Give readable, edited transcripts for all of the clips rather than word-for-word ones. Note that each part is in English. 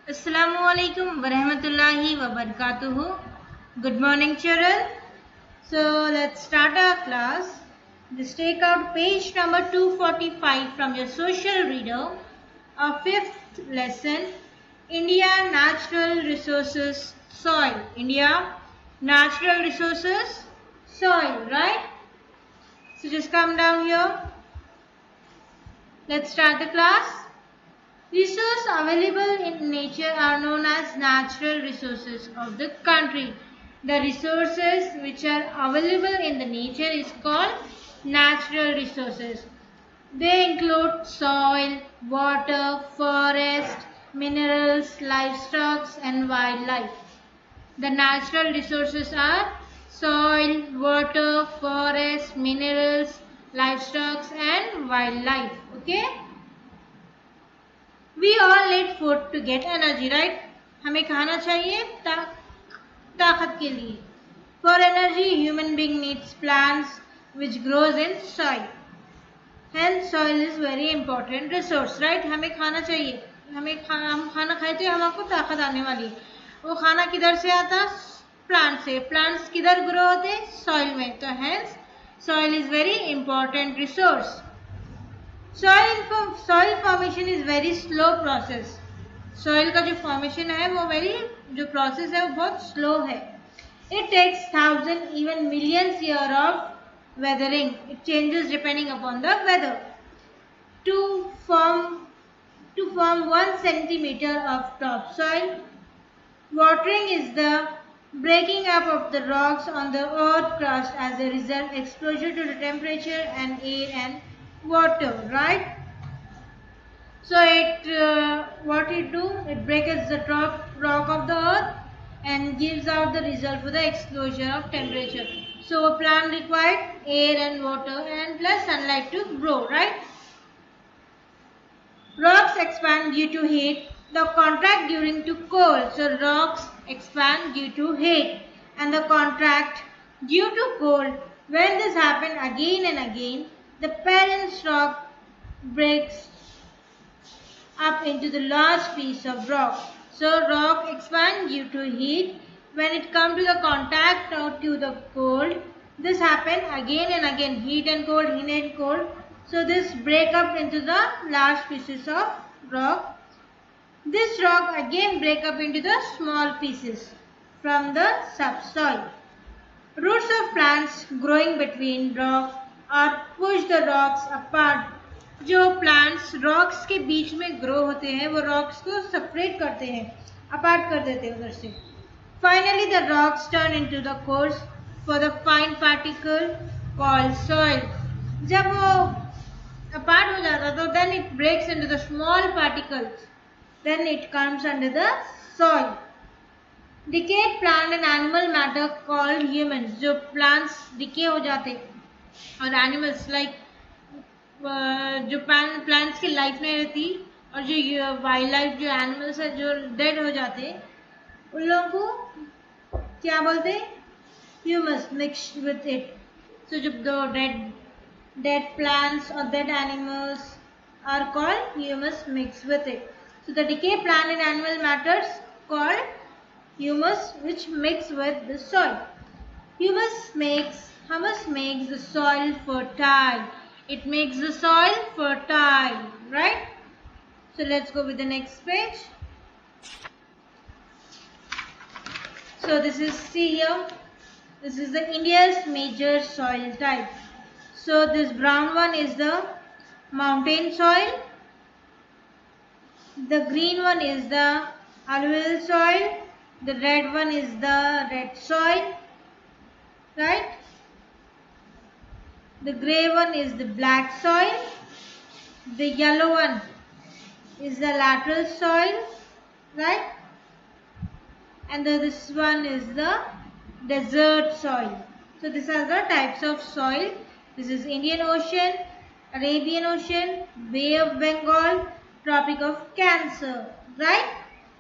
Assalamualaikum warahmatullahi wabarakatuh. Good morning, children. So let's start our class. Just take out page number 245 from your social reader. Our fifth lesson, India Natural Resources Soil. India Natural Resources Soil, right? So just come down here. Let's start the class. Resources available in nature are known as natural resources of the country. The resources which are available in the nature is called natural resources. They include soil, water, forest, minerals, livestock and wildlife. The natural resources are soil, water, forest, minerals, livestock and wildlife. Okay? We all need food to get energy, right? हमें खाना चाहिए ताकत के लिए. For energy, human being needs plants which grows in soil. Hence, soil is very important resource, right? हमें खाना चाहिए. हम खाना खाए तो हमको ताकत आने वाली है. वो खाना किधर से आता? प्लांट से. प्लांट्स किधर ग्रो होते? सॉइल में. तो hence, soil is very important resource. Soil formation is very slow process. Soil का जो formation है वो जो process है वो बहुत slow है. It takes thousands, even millions years of weathering. It changes depending upon the weather. To form 1 centimeter of topsoil, watering is the breaking up of the rocks on the earth crust. As a result, exposure to the temperature and air and water, right? So what it do? It breaks the top rock of the earth and gives out the result for the explosion of temperature. So a plant required air and water and plus sunlight to grow, right? Rocks expand due to heat. The contract during to cold. So rocks expand due to heat and the contract due to cold. When this happens again and again, the parent rock breaks up into the large piece of rock. So rock expands due to heat. When it comes to the contact or to the cold, this happens again and again. Heat and cold, heat and cold. So this break up into the large pieces of rock. This rock again break up into the small pieces from the subsoil. Roots of plants growing between rock or push the rocks apart. जो plants rocks के बीच में grow होते हैं वो rocks को separate करते हैं, apart कर देते हैं उधर से. Finally the rocks turn into the coarse for the fine particle called soil. जब वो अपार्ट हो जाता तो then it breaks into the small particles, then it comes under the soil. Decayed plant and animal matter called humans. जो plants decay हो जाते और animals like जो प्लांट्स की लाइफ नहीं रहती और जो वाइल्ड लाइफ जो एनिमल्स है जो डेड हो जाते उन लोगों को क्या बोलते हैं? Humus mix with it. So जब दो डेड प्लांट्स और dead animals are called humus mix with it. So the decay plant and animal matters called humus which mix with the soil. Humus makes the soil fertile. It makes the soil fertile, right? So let's go with the next page. So this is, see here, this is the India's major soil type. So this brown one is the mountain soil. The green one is the alluvial soil. The red one is the red soil, right? The grey one is the black soil. The yellow one is the lateral soil, right? And this one is the desert soil. So these are the types of soil. This is Indian Ocean, Arabian Ocean, Bay of Bengal, Tropic of Cancer, right?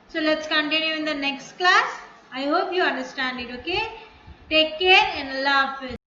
So let's continue in the next class. I hope you understand it, okay? Take care and Allah Hafiz.